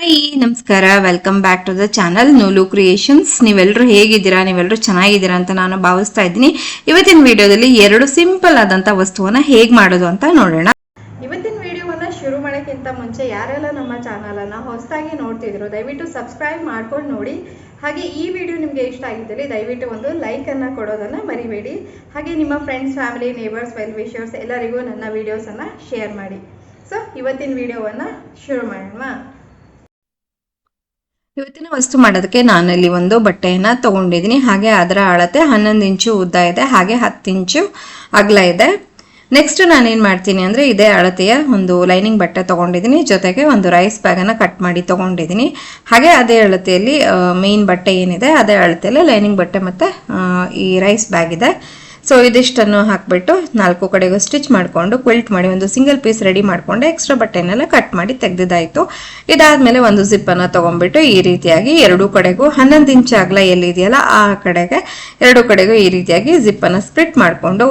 Hi ನಮಸ್ಕಾರ, welcome back to the channel Noolu creations. ನೀವೆಲ್ಲರೂ ಹೇಗಿದ್ದೀರಾ? ನೀವೆಲ್ಲರೂ ಚೆನ್ನಾಗಿದ್ದೀರಾ ಅಂತ ನಾನು ಭಾವಿಸ್ತಾ ಇದ್ದೀನಿ. ಇವತ್ತಿನ ವಿಡಿಯೋದಲ್ಲಿ ಎರಡು ಸಿಂಪಲ್ ಆದಂತ ವಸ್ತುವನ್ನ ಹೇಗೆ ಮಾಡೋದು ಅಂತ ನೋಡೋಣ. ಇವತ್ತಿನ ವಿಡಿಯೋವನ್ನ ಶುರು ಮಾಡೋಕ್ಕಿಂತ ಮುಂಚೆ ಯಾರೆಲ್ಲ ನಮ್ಮ ಚಾನಲ್ ಅನ್ನ ಹೊಸದಾಗಿ ನೋಡ್ತಿದ್ರು ದಯವಿಟ್ಟು ಸಬ್ಸ್ಕ್ರೈಬ್ ಮಾಡ್ಕೊಂಡು ನೋಡಿ. ಹಾಗೆ ಈ ವಿಡಿಯೋ ನಿಮಗೆ ಇಷ್ಟ ಆಗಿದ್ದಲ್ಲಿ ದಯವಿಟ್ಟು ಒಂದು ಲೈಕ್ ಅನ್ನ ಕೊಡೋದನ್ನ ಮರಿಬೇಡಿ. ಹಾಗೆ ನಿಮ್ಮ friends, family, neighbours, well wishers ಎಲ್ಲರಿಗೂ ನನ್ನ ವಿಡಿಯೋಸ್ ಅನ್ನ ಶೇರ್ ಮಾಡಿ. ಸೊ ಇವತ್ತಿನ ವಿಡಿಯೋವನ್ನ ಶುರು ಮಾಡೋಣ. ಇವತ್ತಿನ ವಸ್ತು ಮಾಡೋದಕ್ಕೆ ನಾನಲ್ಲಿ ಒಂದು ಬಟ್ಟೆಯನ್ನ ತಗೊಂಡಿದ್ದೀನಿ. ಹಾಗೆ ಅದರ ಅಳತೆ 11 ಇಂಚು ಉದ್ದ ಇದೆ, ಹಾಗೆ 10 ಇಂಚು ಅಗಲ ಇದೆ. ನೆಕ್ಸ್ಟ್ ನಾನೇನು ಮಾಡ್ತೀನಿ ಅಂದರೆ ಇದೇ ಅಳತೆಯ ಒಂದು ಲೈನಿಂಗ್ ಬಟ್ಟೆ ತೊಗೊಂಡಿದ್ದೀನಿ, ಜೊತೆಗೆ ಒಂದು ರೈಸ್ ಬ್ಯಾಗನ್ನು ಕಟ್ ಮಾಡಿ ತೊಗೊಂಡಿದ್ದೀನಿ. ಹಾಗೆ ಅದೇ ಅಳತೆಯಲ್ಲಿ ಮೇನ್ ಬಟ್ಟೆ ಏನಿದೆ ಅದೇ ಅಳತೆಯಲ್ಲಿ ಲೈನಿಂಗ್ ಬಟ್ಟೆ ಮತ್ತು ಈ ರೈಸ್ ಬ್ಯಾಗ್ ಇದೆ. ಸೊ ಇದಿಷ್ಟನ್ನು ಹಾಕಿಬಿಟ್ಟು 4 ಕಡೆಗೂ ಸ್ಟಿಚ್ ಮಾಡಿಕೊಂಡು ಕ್ವಿಲ್ಟ್ ಮಾಡಿ ಒಂದು ಸಿಂಗಲ್ ಪೀಸ್ ರೆಡಿ ಮಾಡಿಕೊಂಡು ಎಕ್ಸ್ಟ್ರಾ ಬಟ್ಟೆನೆಲ್ಲ ಕಟ್ ಮಾಡಿ ತೆಗೆದಿದ್ದಾಯಿತು. ಇದಾದಮೇಲೆ ಒಂದು ಜಿಪ್ಪನ್ನು ತೊಗೊಂಡ್ಬಿಟ್ಟು ಈ ರೀತಿಯಾಗಿ ಎರಡೂ ಕಡೆಗೂ 11 ಇಂಚು ಅಗಲ ಎಲ್ಲಿದೆಯಲ್ಲ ಆ ಕಡೆಗೆ ಎರಡೂ ಕಡೆಗೂ ಈ ರೀತಿಯಾಗಿ ಜಿಪ್ಪನ್ನು ಸ್ಪ್ಲಿಟ್ ಮಾಡಿಕೊಂಡು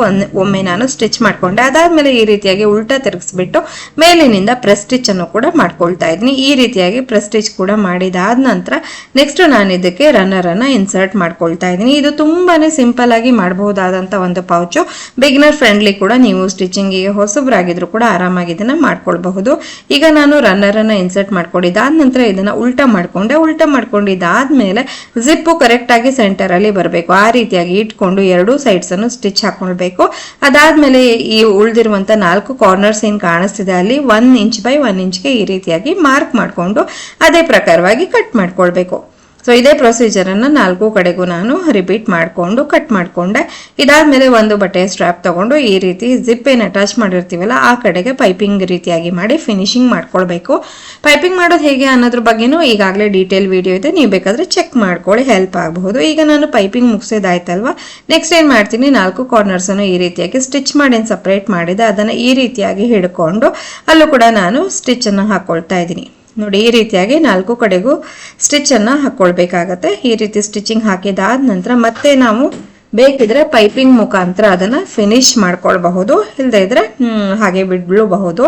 ಒಮ್ಮೆ ನಾನು ಸ್ಟಿಚ್ ಮಾಡಿಕೊಂಡೆ. ಅದಾದಮೇಲೆ ಈ ರೀತಿಯಾಗಿ ಉಲ್ಟಾ ತಿರುಗಿಸ್ಬಿಟ್ಟು ಮೇಲಿನಿಂದ ಪ್ರೆಸ್ ಸ್ಟಿಚ್ಚನ್ನು ಕೂಡ ಮಾಡ್ಕೊಳ್ತಾ ಇದ್ದೀನಿ. ಈ ರೀತಿಯಾಗಿ ಪ್ರೆಸ್ ಸ್ಟಿಚ್ ಕೂಡ ಮಾಡಿದಾದ ನಂತರ ನೆಕ್ಸ್ಟ್ ನಾನು ಇದಕ್ಕೆ ರನ್ನರನ್ನು ಇನ್ಸರ್ಟ್ ಮಾಡ್ಕೊಳ್ತಾ ಇದ್ದೀನಿ. ಇದು ತುಂಬಾ ಸಿಂಪಲ್ ಆಗಿ ಮಾಡಬಹುದಾದಂಥ ಒಂದು ಪೌಚು. ಬಿಗಿನರ್ ಫ್ರೆಂಡ್ಲಿ ಕೂಡ, ನೀವು ಸ್ಟಿಚಿಂಗಿಗೆ ಹೊಸಬ್ರಾಗಿದ್ರು ಕೂಡ ಆರಾಮಾಗಿ ಇದನ್ನ ಮಾಡ್ಕೊಳ್ಬಹುದು. ಈಗ ನಾನು ರನ್ನರ್ ಅನ್ನ ಇನ್ಸರ್ಟ್ ಮಾಡ್ಕೊಂಡಿದ್ದಾದ ನಂತರ ಇದನ್ನ ಉಲ್ಟಾ ಮಾಡ್ಕೊಂಡಿದ್ದಾದ್ಮೇಲೆ ಜಿಪ್ಪು ಕರೆಕ್ಟ್ ಆಗಿ ಸೆಂಟರ್ ಅಲ್ಲಿ ಬರಬೇಕು. ಆ ರೀತಿಯಾಗಿ ಇಟ್ಕೊಂಡು ಎರಡೂ ಸೈಡ್ಸ್ ಅನ್ನು ಸ್ಟಿಚ್ ಹಾಕೊಳ್ಬೇಕು. ಅದಾದ್ಮೇಲೆ ಈ ಉಳಿದಿರುವಂತ 4 ಕಾರ್ನರ್ಸ್ ಏನ್ ಕಾಣಿಸ್ತಿದೆ ಅಲ್ಲಿ 1 ಇಂಚ್ ಬೈ 1 ಇಂಚ್ಗೆ ಈ ರೀತಿಯಾಗಿ ಮಾರ್ಕ್ ಮಾಡಿಕೊಂಡು ಅದೇ ಪ್ರಕಾರವಾಗಿ ಕಟ್ ಮಾಡ್ಕೊಳ್ಬೇಕು. ಸೊ ಇದೇ ಪ್ರೊಸೀಜರ್ ಅನ್ನ 4 ಕಡೆಗೂ ನಾನು ರಿಪೀಟ್ ಮಾಡಿಕೊಂಡು ಕಟ್ ಮಾಡಿಕೊಂಡೆ. ಇದಾದ್ಮೇಲೆ ಒಂದು ಬಟ್ಟೆಯ ಸ್ಟ್ರಾಪ್ ತಗೊಂಡು ಈ ರೀತಿ ಜಿಪ್ ಏನು ಅಟ್ಯಾಚ್ ಮಾಡಿರ್ತೀವಲ್ಲ ಆ ಕಡೆಗೆ ಪೈಪಿಂಗ್ ರೀತಿಯಾಗಿ ಮಾಡಿ ಫಿನಿಶಿಂಗ್ ಮಾಡ್ಕೊಳ್ಬೇಕು. ಪೈಪಿಂಗ್ ಮಾಡೋದು ಹೇಗೆ ಅನ್ನೋದ್ರ ಬಗ್ಗೆನೂ ಈಗಾಗಲೇ ಡೀಟೇಲ್ ವಿಡಿಯೋ ಇದೆ, ನೀವು ಬೇಕಾದ್ರೆ ಚೆಕ್ ಮಾಡ್ಕೊಳ್ಳಿ, ಹೆಲ್ಪ್ ಆಗಬಹುದು. ಈಗ ನಾನು ಪೈಪಿಂಗ್ ಮುಗಿಸಿದಾಯ್ತಲ್ವಾ, ನೆಕ್ಸ್ಟ್ ಏನ್ ಮಾಡ್ತೀನಿ, 4 ಕಾರ್ನರ್ಸ್ ಅನ್ನು ಈ ರೀತಿಯಾಗಿ ಸ್ಟಿಚ್ ಮಾಡಿ ಸಪರೇಟ್ ಮಾಡಿದೆ, ಅದನ್ನ ಈ ರೀತಿಯಾಗಿ ಹಿಡ್ಕೊಂಡು ಅಲ್ಲೂ ಕೂಡ ನಾನು ಸ್ಟಿಚ್ ಅನ್ನು ಹಾಕೊಳ್ತಾ ಇದ್ದೀನಿ. ನೋಡಿ ಈ ರೀತಿಯಾಗಿ 4 ಕಡೆಗೂ ಸ್ಟಿಚ್ ಅನ್ನ ಹಾಕೊಳ್ಬೇಕಾಗತ್ತೆ. ಈ ರೀತಿ ಸ್ಟಿಚಿಂಗ್ ಹಾಕಿದಾದ ನಂತರ ಮತ್ತೆ ನಾವು ಬೇಕಿದ್ರೆ ಪೈಪಿಂಗ್ ಮುಖಾಂತರ ಅದನ್ನ ಫಿನಿಶ್ ಮಾಡ್ಕೊಳ್ಬಹುದು, ಇಲ್ಲದೆ ಇದ್ರೆ ಹಾಗೆ ಬಿಡಬಹುದು.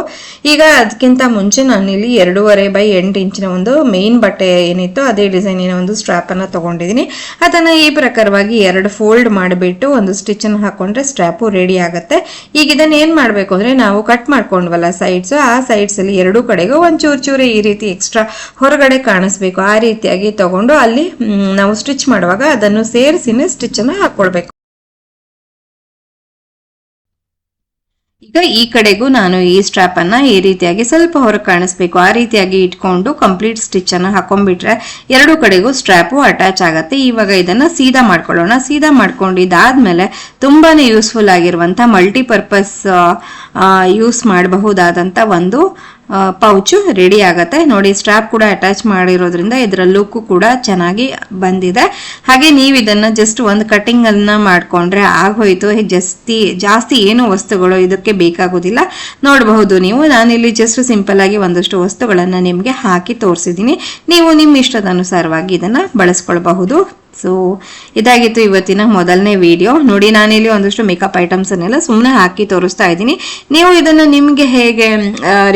ಈಗ ಅದಕ್ಕಿಂತ ಮುಂಚೆ ನಾನು ಇಲ್ಲಿ 2.5 ಬೈ 8 ಇಂಚಿನ ಒಂದು ಮೇನ್ ಬಟ್ಟೆ ಏನಿತ್ತು ಅದೇ ಡಿಸೈನಿನ ಒಂದು ಸ್ಟ್ರಾಪ್ ಅನ್ನ ತಗೊಂಡಿದ್ದೀನಿ. ಅದನ್ನ ಈ ಪ್ರಕಾರವಾಗಿ 2 ಫೋಲ್ಡ್ ಮಾಡಿಬಿಟ್ಟು ಒಂದು ಸ್ಟಿಚ್ ಅನ್ನು ಹಾಕೊಂಡ್ರೆ ಸ್ಟ್ರಾಪು ರೆಡಿ ಆಗುತ್ತೆ. ಈಗ ಇದನ್ನ ಏನ್ ಮಾಡ್ಬೇಕು ಅಂದ್ರೆ, ನಾವು ಕಟ್ ಮಾಡ್ಕೊಂಡ್ವಲ್ಲ ಸೈಡ್ಸ್, ಆ ಸೈಡ್ಸ್ ಅಲ್ಲಿ ಎರಡೂ ಕಡೆಗೂ ಒಂಚೂರು ಈ ರೀತಿ ಎಕ್ಸ್ಟ್ರಾ ಹೊರಗಡೆ ಕಾಣಿಸ್ಬೇಕು. ಆ ರೀತಿಯಾಗಿ ತಗೊಂಡು ಅಲ್ಲಿ ನಾವು ಸ್ಟಿಚ್ ಮಾಡುವಾಗ ಅದನ್ನು ಸೇರಿಸಿನೇ ಸ್ಟಿಚ್ ಅನ್ನ ಹಾಕೊಳ್ಬೇಕು. ಈಗ ಈ ಕಡೆಗೂ ನಾನು ಈ ಸ್ಟ್ರಾಪ್ ಅನ್ನ ಈ ರೀತಿಯಾಗಿ ಸ್ವಲ್ಪ ಹೊರಗೆ ಕಾಣಿಸ್ಬೇಕು, ಆ ರೀತಿಯಾಗಿ ಇಟ್ಕೊಂಡು ಕಂಪ್ಲೀಟ್ ಸ್ಟಿಚ್ ಅನ್ನ ಹಾಕೊಂಡ್ಬಿಟ್ರೆ ಎರಡೂ ಕಡೆಗೂ ಸ್ಟ್ರಾಪು ಅಟ್ಯಾಚ್ ಆಗತ್ತೆ. ಇವಾಗ ಇದನ್ನ ಸೀದಾ ಮಾಡ್ಕೊಳ್ಳೋಣ. ಸೀದಾ ಮಾಡ್ಕೊಂಡಿದ್ದಾದ್ಮೇಲೆ ತುಂಬಾನೇ ಯೂಸ್ಫುಲ್ ಆಗಿರುವಂತ ಮಲ್ಟಿಪರ್ಪಸ್ ಯೂಸ್ ಮಾಡಬಹುದಾದಂತ ಒಂದು ಪೌಚು ರೆಡಿ ಆಗತ್ತೆ. ನೋಡಿ ಸ್ಟ್ರಾಪ್ ಕೂಡ ಅಟ್ಯಾಚ್ ಮಾಡಿರೋದ್ರಿಂದ ಇದರ ಲುಕ್ ಕೂಡ ಚೆನ್ನಾಗಿ ಬಂದಿದೆ. ಹಾಗೆ ನೀವು ಇದನ್ನ ಜಸ್ಟ್ ಒಂದು ಕಟಿಂಗ್ ಅನ್ನ ಮಾಡ್ಕೊಂಡ್ರೆ ಆಗೋಯ್ತು. ಜಾಸ್ತಿ ಏನು ವಸ್ತುಗಳು ಇದಕ್ಕೆ ಬೇಕಾಗುದಿಲ್ಲ. ನೋಡಬಹುದು ನೀವು, ನಾನಿಲ್ಲಿ ಜಸ್ಟ್ ಸಿಂಪಲ್ ಆಗಿ ಒಂದಷ್ಟು ವಸ್ತುಗಳನ್ನ ನಿಮ್ಗೆ ಹಾಕಿ ತೋರಿಸಿದೀನಿ. ನೀವು ನಿಮ್ಮ ಇಷ್ಟದ ಅನುಸಾರವಾಗಿ ಇದನ್ನ ಬಳಸ್ಕೊಳ್ಬಹುದು. ಸೊ ಇದಾಗಿತ್ತು ಇವತ್ತಿನ ಮೊದಲನೇ ವಿಡಿಯೋ. ನೋಡಿ ನಾನಿಲ್ಲಿ ಒಂದಷ್ಟು ಮೇಕಪ್ ಐಟಮ್ಸ್ ಅನ್ನೆಲ್ಲ ಸುಮ್ಮನೆ ಹಾಕಿ ತೋರಿಸ್ತಾ ಇದ್ದೀನಿ. ನೀವು ಇದನ್ನ ನಿಮ್ಗೆ ಹೇಗೆ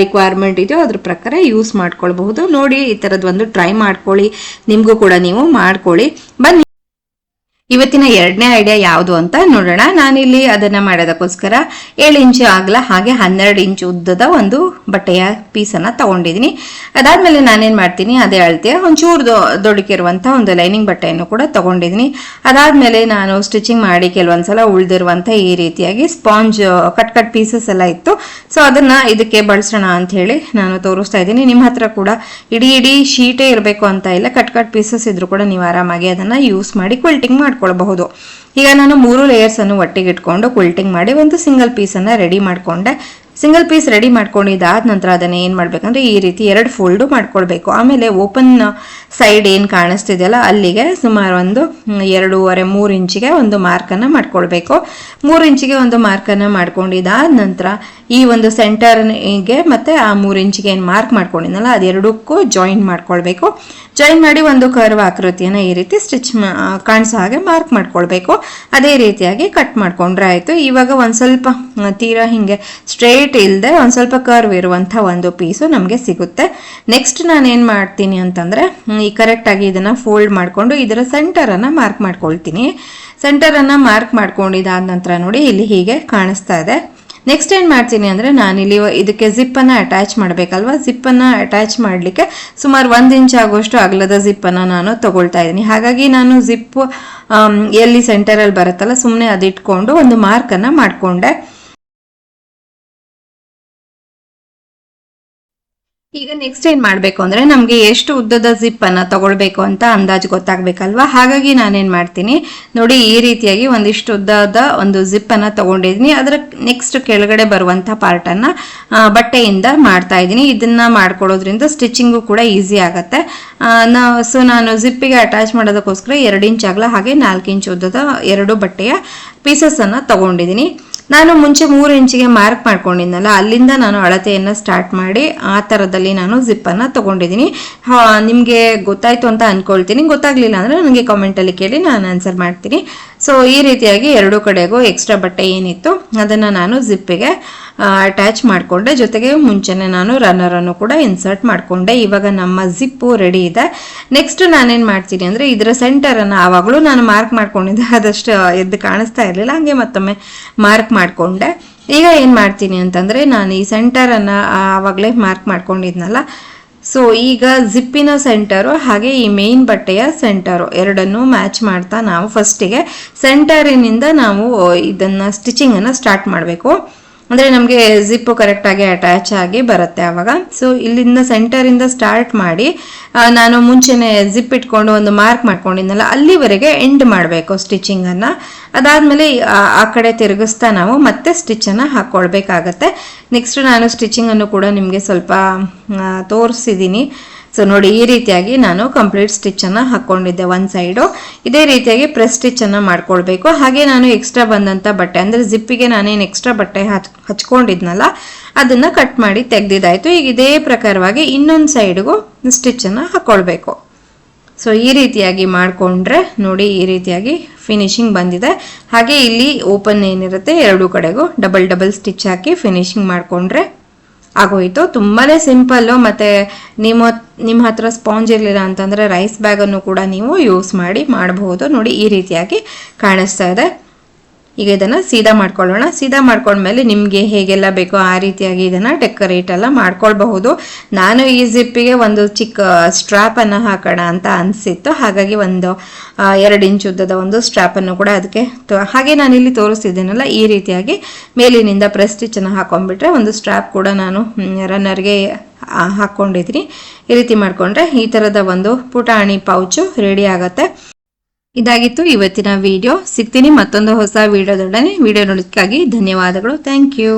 ರಿಕ್ವೈರ್ಮೆಂಟ್ ಇದೆಯೋ ಅದ್ರ ಪ್ರಕಾರ ಯೂಸ್ ಮಾಡ್ಕೊಳ್ಬಹುದು. ನೋಡಿ ಈ ತರದ್ ಒಂದು ಟ್ರೈ ಮಾಡ್ಕೊಳ್ಳಿ, ನಿಮ್ಗೂ ಕೂಡ ನೀವು ಮಾಡ್ಕೊಳ್ಳಿ. ಬನ್ನಿ ಇವತ್ತಿನ 2ನೇ ಐಡಿಯಾ ಯಾವುದು ಅಂತ ನೋಡೋಣ. ನಾನಿಲ್ಲಿ ಅದನ್ನ ಮಾಡೋದಕ್ಕೋಸ್ಕರ 7 ಇಂಚು ಅಗಲ ಹಾಗೆ 12 ಇಂಚು ಉದ್ದದ ಒಂದು ಬಟ್ಟೆಯ ಪೀಸನ್ನ ತಗೊಂಡಿದ್ದೀನಿ. ಅದಾದ್ಮೇಲೆ ನಾನೇನ್ ಮಾಡ್ತೀನಿ, ಅದೇ ಅಳತೆಯ ಒಂಚೂರು ದೊಡ್ಡಕಿರುವಂತ ಒಂದು ಲೈನಿಂಗ್ ಬಟ್ಟೆಯನ್ನು ಕೂಡ ತಗೊಂಡಿದ್ದೀನಿ. ಅದಾದ್ಮೇಲೆ ನಾನು ಸ್ಟಿಚಿಂಗ್ ಮಾಡಿ ಕೆಲವೊಂದ್ಸಲ ಉಳಿದಿರುವಂತ ಈ ರೀತಿಯಾಗಿ ಸ್ಪಾಂಜ್ ಕಟ್ ಪೀಸಸ್ ಎಲ್ಲ ಇತ್ತು. ಸೊ ಅದನ್ನ ಇದಕ್ಕೆ ಬಳಸೋಣ ಅಂತ ಹೇಳಿ ನಾನು ತೋರಿಸ್ತಾ ಇದ್ದೀನಿ. ನಿಮ್ಮ ಹತ್ರ ಕೂಡ ಇಡೀ ಶೀಟೇ ಇರಬೇಕು ಅಂತ ಇಲ್ಲ, ಕಟ್ ಪೀಸಸ್ ಇದ್ರು ಕೂಡ ನೀವು ಆರಾಮಾಗಿ ಅದನ್ನ ಯೂಸ್ ಮಾಡಿ ಕ್ವಿಲ್ಟಿಂಗ್ ಮಾಡ್ಕೊಳ್ಬಹುದು. ಈಗ ನಾನು 3 ಲೇಯರ್ಸ್ ಅನ್ನು ಒಟ್ಟಿಗೆ ಇಟ್ಕೊಂಡು ಕ್ವಿಲ್ಟಿಂಗ್ ಮಾಡಿ ಒಂದು ಸಿಂಗಲ್ ಪೀಸ್ ಅನ್ನ ರೆಡಿ ಮಾಡ್ಕೊಂಡೆ. ಸಿಂಗಲ್ ಪೀಸ್ ರೆಡಿ ಮಾಡ್ಕೊಂಡಿದ್ದಾದ ನಂತರ ಅದನ್ನ ಏನ್ ಮಾಡ್ಬೇಕಂದ್ರೆ ಈ ರೀತಿ 2 ಫೋಲ್ಡ್ ಮಾಡ್ಕೊಳ್ಬೇಕು. ಆಮೇಲೆ ಓಪನ್ ಸೈಡ್ ಏನ್ ಕಾಣಿಸ್ತಿದೆಯಲ್ಲ ಅಲ್ಲಿಗೆ ಸುಮಾರು ಒಂದು 2.5-3 ಇಂಚಿಗೆ ಒಂದು ಮಾರ್ಕ್ ಅನ್ನ ಮಾಡ್ಕೊಳ್ಬೇಕು. 3 ಇಂಚಿಗೆ ಒಂದು ಮಾರ್ಕ್ ಅನ್ನ ಮಾಡ್ಕೊಂಡಿದ್ದಾದ ನಂತರ ಈ ಒಂದು ಸೆಂಟರ್ಗೆ ಮತ್ತೆ ಆ 3 ಇಂಚಿಗೆ ಏನ್ ಮಾರ್ಕ್ ಮಾಡ್ಕೊಂಡಿದ್ನಲ್ಲ ಅದೆರಡಕ್ಕೂ ಜಾಯಿನ್ ಮಾಡ್ಕೊಳ್ಬೇಕು. ಜಾಯಿನ್ ಮಾಡಿ ಒಂದು ಕರ್ವ್ ಆಕೃತಿಯನ್ನ ಈ ರೀತಿ ಸ್ಟಿಚ್ ಕಾಣಿಸೋ ಹಾಗೆ ಮಾರ್ಕ್ ಮಾಡ್ಕೊಳ್ಬೇಕು. ಅದೇ ರೀತಿಯಾಗಿ ಕಟ್ ಮಾಡ್ಕೊಂಡ್ರೆ ಆಯ್ತು. ಇವಾಗ ಒಂದ್ ಸ್ವಲ್ಪ ತೀರಾ ಹಿಂಗೆ ಸ್ಟ್ರೇಟ್ ಸ್ಟ್ರೇಟ್ ಇಲ್ಲದೆ ಒಂದು ಸ್ವಲ್ಪ ಕರ್ವ್ ಇರುವಂಥ ಒಂದು ಪೀಸು ನಮಗೆ ಸಿಗುತ್ತೆ. ನೆಕ್ಸ್ಟ್ ನಾನು ಏನು ಮಾಡ್ತೀನಿ ಅಂತಂದರೆ ಈ ಕರೆಕ್ಟಾಗಿ ಇದನ್ನು ಫೋಲ್ಡ್ ಮಾಡಿಕೊಂಡು ಇದರ ಸೆಂಟರನ್ನು ಮಾರ್ಕ್ ಮಾಡ್ಕೊಳ್ತೀನಿ. ಸೆಂಟರನ್ನು ಮಾರ್ಕ್ ಮಾಡ್ಕೊಂಡಿದ್ದಾದ ನಂತರ ನೋಡಿ ಇಲ್ಲಿ ಹೀಗೆ ಕಾಣಿಸ್ತಾ ಇದೆ. ನೆಕ್ಸ್ಟ್ ಏನು ಮಾಡ್ತೀನಿ ಅಂದರೆ ನಾನಿಲ್ಲಿ ಇದಕ್ಕೆ ಜಿಪ್ಪನ್ನು ಅಟ್ಯಾಚ್ ಮಾಡಬೇಕಲ್ವ, ಜಿಪ್ಪನ್ನು ಅಟ್ಯಾಚ್ ಮಾಡಲಿಕ್ಕೆ ಸುಮಾರು 1 ಇಂಚ್ ಆಗುವಷ್ಟು ಅಗಲದ ಜಿಪ್ಪನ್ನು ನಾನು ತಗೊಳ್ತಾ ಇದ್ದೀನಿ. ಹಾಗಾಗಿ ನಾನು ಜಿಪ್ಪು ಎಲ್ಲಿ ಸೆಂಟರಲ್ಲಿ ಬರುತ್ತಲ್ಲ ಸುಮ್ಮನೆ ಅದಿಟ್ಕೊಂಡು ಒಂದು ಮಾರ್ಕನ್ನು ಮಾಡಿಕೊಂಡೆ. ಈಗ ನೆಕ್ಸ್ಟ್ ಏನು ಮಾಡಬೇಕು ಅಂದರೆ ನಮಗೆ ಎಷ್ಟು ಉದ್ದದ ಜಿಪ್ಪನ್ನು ತಗೊಳ್ಬೇಕು ಅಂತ ಅಂದಾಜು ಗೊತ್ತಾಗಬೇಕಲ್ವಾ. ಹಾಗಾಗಿ ನಾನೇನು ಮಾಡ್ತೀನಿ ನೋಡಿ ಈ ರೀತಿಯಾಗಿ ಒಂದಿಷ್ಟು ಉದ್ದದ ಒಂದು ಜಿಪ್ಪನ್ನು ತಗೊಂಡಿದ್ದೀನಿ. ಅದರ ನೆಕ್ಸ್ಟ್ ಕೆಳಗಡೆ ಬರುವಂಥ ಪಾರ್ಟನ್ನು ಬಟ್ಟೆಯಿಂದ ಮಾಡ್ತಾ ಇದ್ದೀನಿ. ಇದನ್ನು ಮಾಡ್ಕೊಳ್ಳೋದ್ರಿಂದ ಸ್ಟಿಚಿಂಗು ಕೂಡ ಈಸಿ ಆಗುತ್ತೆ. ನಾನು ಜಿಪ್ಪಿಗೆ ಅಟ್ಯಾಚ್ ಮಾಡೋದಕ್ಕೋಸ್ಕರ 2 ಇಂಚ್ ಅಗಲ ಹಾಗೆ 4 ಇಂಚ್ ಉದ್ದದ 2 ಬಟ್ಟೆಯ ಪೀಸಸ್ಸನ್ನು ತಗೊಂಡಿದ್ದೀನಿ. ನಾನು ಮುಂಚೆ 3 ಇಂಚಿಗೆ ಮಾರ್ಕ್ ಮಾಡ್ಕೊಂಡಿದ್ನಲ್ಲ ಅಲ್ಲಿಂದ ನಾನು ಅಳತೆಯನ್ನು ಸ್ಟಾರ್ಟ್ ಮಾಡಿ ಆ ಥರದಲ್ಲಿ ನಾನು ಜಿಪ್ಪನ್ನು ತಗೊಂಡಿದ್ದೀನಿ. ನಿಮಗೆ ಗೊತ್ತಾಯ್ತು ಅಂತ ಅಂದ್ಕೊಳ್ತೀನಿ. ಗೊತ್ತಾಗಲಿಲ್ಲ ಅಂದರೆ ನನಗೆ ಕಾಮೆಂಟಲ್ಲಿ ಕೇಳಿ ನಾನು ಆನ್ಸರ್ ಮಾಡ್ತೀನಿ. ಸೊ ಈ ರೀತಿಯಾಗಿ 2 ಕಡೆಗೂ ಎಕ್ಸ್ಟ್ರಾ ಬಟ್ಟೆ ಏನಿತ್ತು ಅದನ್ನು ನಾನು ಜಿಪ್ಪಿಗೆ ಅಟ್ಯಾಚ್ ಮಾಡಿಕೊಂಡೆ. ಜೊತೆಗೆ ಮುಂಚೆನೆ ನಾನು ರನ್ನರನ್ನು ಕೂಡ ಇನ್ಸರ್ಟ್ ಮಾಡಿಕೊಂಡೆ. ಇವಾಗ ನಮ್ಮ ಜಿಪ್ಪು ರೆಡಿ ಇದೆ. ನೆಕ್ಸ್ಟ್ ನಾನೇನು ಮಾಡ್ತೀನಿ ಅಂದರೆ ಇದರ ಸೆಂಟರನ್ನು ಆವಾಗಲೂ ನಾನು ಮಾರ್ಕ್ ಮಾಡ್ಕೊಂಡಿದ್ದೆ, ಅದಷ್ಟು ಎದ್ದು ಕಾಣಿಸ್ತಾ ಇರಲಿಲ್ಲ, ಹಾಗೆ ಮತ್ತೊಮ್ಮೆ ಮಾರ್ಕ್ ಮಾಡಿಕೊಂಡೆ. ಈಗ ಏನು ಮಾಡ್ತೀನಿ ಅಂತಂದರೆ ನಾನು ಈ ಸೆಂಟರನ್ನು ಆವಾಗಲೇ ಮಾರ್ಕ್ ಮಾಡ್ಕೊಂಡಿದ್ನಲ್ಲ, ಸೊ ಈಗ ಜಿಪ್ಪಿನ ಸೆಂಟರು ಹಾಗೆ ಈ ಮೇನ್ ಬಟ್ಟೆಯ ಸೆಂಟರು ಎರಡನ್ನೂ ಮ್ಯಾಚ್ ಮಾಡ್ತಾ ನಾವು ಫಸ್ಟಿಗೆ ಸೆಂಟರಿನಿಂದ ನಾವು ಇದನ್ನು ಸ್ಟಿಚಿಂಗನ್ನು ಸ್ಟಾರ್ಟ್ ಮಾಡಬೇಕು. ಅಂದರೆ ನಮಗೆ ಜಿಪ್ಪು ಕರೆಕ್ಟಾಗಿ ಅಟ್ಯಾಚ್ ಆಗಿ ಬರುತ್ತೆ ಆವಾಗ. ಸೊ ಇಲ್ಲಿಂದ ಸೆಂಟರಿಂದ ಸ್ಟಾರ್ಟ್ ಮಾಡಿ ನಾನು ಮುಂಚೆನೆ ಜಿಪ್ ಇಟ್ಕೊಂಡು ಒಂದು ಮಾರ್ಕ್ ಮಾಡ್ಕೊಂಡಿದ್ನಲ್ಲ ಅಲ್ಲಿವರೆಗೆ ಎಂಡ್ ಮಾಡಬೇಕು ಸ್ಟಿಚಿಂಗನ್ನು. ಅದಾದಮೇಲೆ ಆ ಕಡೆ ತಿರುಗಿಸ್ತಾ ನಾವು ಮತ್ತೆ ಸ್ಟಿಚ್ಚನ್ನು ಹಾಕ್ಕೊಳ್ಬೇಕಾಗತ್ತೆ. ನೆಕ್ಸ್ಟ್ ನಾನು ಸ್ಟಿಚಿಂಗನ್ನು ಕೂಡ ನಿಮಗೆ ಸ್ವಲ್ಪ ತೋರಿಸಿದ್ದೀನಿ. ಸೊ ನೋಡಿ ಈ ರೀತಿಯಾಗಿ ನಾನು ಕಂಪ್ಲೀಟ್ ಸ್ಟಿಚ್ಚನ್ನು ಹಾಕ್ಕೊಂಡಿದ್ದೆ ಒಂದು ಸೈಡು. ಇದೇ ರೀತಿಯಾಗಿ ಪ್ರೆಸ್ ಸ್ಟಿಚ್ಚನ್ನು ಮಾಡ್ಕೊಳ್ಬೇಕು. ಹಾಗೆ ನಾನು ಎಕ್ಸ್ಟ್ರಾ ಬಂದಂಥ ಬಟ್ಟೆ ಅಂದರೆ ಜಿಪ್ಪಿಗೆ ನಾನೇನು ಎಕ್ಸ್ಟ್ರಾ ಬಟ್ಟೆ ಹಚ್ಕೊಂಡಿದ್ನಲ್ಲ ಅದನ್ನು ಕಟ್ ಮಾಡಿ ತೆಗೆದಿದ್ದಾಯಿತು. ಈಗ ಇದೇ ಪ್ರಕಾರವಾಗಿ ಇನ್ನೊಂದು ಸೈಡ್ಗೂ ಸ್ಟಿಚ್ಚನ್ನು ಹಾಕ್ಕೊಳ್ಬೇಕು. ಸೊ ಈ ರೀತಿಯಾಗಿ ಮಾಡಿಕೊಂಡ್ರೆ ನೋಡಿ ಈ ರೀತಿಯಾಗಿ ಫಿನಿಶಿಂಗ್ ಬಂದಿದೆ. ಹಾಗೆ ಇಲ್ಲಿ ಓಪನ್ ಏನಿರುತ್ತೆ 2 ಕಡೆಗೂ ಡಬಲ್ ಸ್ಟಿಚ್ ಹಾಕಿ ಫಿನಿಶಿಂಗ್ ಮಾಡಿಕೊಂಡ್ರೆ ಆಗೋಯ್ತು. ತುಂಬಾ ಸಿಂಪಲ್ಲು. ಮತ್ತು ನಿಮ್ಮ ಹತ್ರ ಸ್ಪಾಂಜ್ ಇರಲಿಲ್ಲ ಅಂತಂದರೆ ರೈಸ್ ಬ್ಯಾಗನ್ನು ಕೂಡ ನೀವು ಯೂಸ್ ಮಾಡಿ ಮಾಡಬಹುದು. ನೋಡಿ ಈ ರೀತಿಯಾಗಿ ಕಾಣಿಸ್ತಾ ಇದೆ. ಈಗ ಇದನ್ನು ಸೀದಾ ಮಾಡ್ಕೊಳ್ಳೋಣ. ಸೀದಾ ಮಾಡ್ಕೊಂಡ್ಮೇಲೆ ನಿಮಗೆ ಹೇಗೆಲ್ಲ ಬೇಕೋ ಆ ರೀತಿಯಾಗಿ ಇದನ್ನು ಡೆಕೋರೇಟ್ ಎಲ್ಲ ಮಾಡ್ಕೊಳ್ಬಹುದು. ನಾನು ಈ ಜಿಪ್ಪಿಗೆ ಒಂದು ಚಿಕ್ಕ ಸ್ಟ್ರ್ಯಾಪನ್ನು ಹಾಕೋಣ ಅಂತ ಅನಿಸಿತ್ತು. ಹಾಗಾಗಿ ಒಂದು 2 ಇಂಚ್ ಉದ್ದದ ಒಂದು ಸ್ಟ್ರ್ಯಾಪನ್ನು ಕೂಡ ಅದಕ್ಕೆ ಹಾಗೆ ನಾನು ಇಲ್ಲಿ ತೋರಿಸ್ತಿದ್ದೀನಲ್ಲ ಈ ರೀತಿಯಾಗಿ ಮೇಲಿನಿಂದ ಪ್ರೆಸ್ ಸ್ಟಿಚ್ಚನ್ನು ಹಾಕೊಂಡ್ಬಿಟ್ರೆ ಒಂದು ಸ್ಟ್ರ್ಯಾಪ್ ಕೂಡ ನಾನು ರನ್ನರ್ಗೆ ಹಾಕ್ಕೊಂಡಿದ್ದೀನಿ. ಈ ರೀತಿ ಮಾಡಿಕೊಂಡ್ರೆ ಈ ಥರದ ಒಂದು ಪುಟಾಣಿ ಪೌಚು ರೆಡಿ ಆಗುತ್ತೆ. ಇದಾಗಿತ್ತು ಇವತ್ತಿನ ವಿಡಿಯೋ. ಸಿಗ್ತೀನಿ ಮತ್ತೊಂದು ಹೊಸ ವಿಡಿಯೋದೊಡನೆ. ವಿಡಿಯೋ ನೋಡೋದಕ್ಕಾಗಿ ಧನ್ಯವಾದಗಳು. Thank you.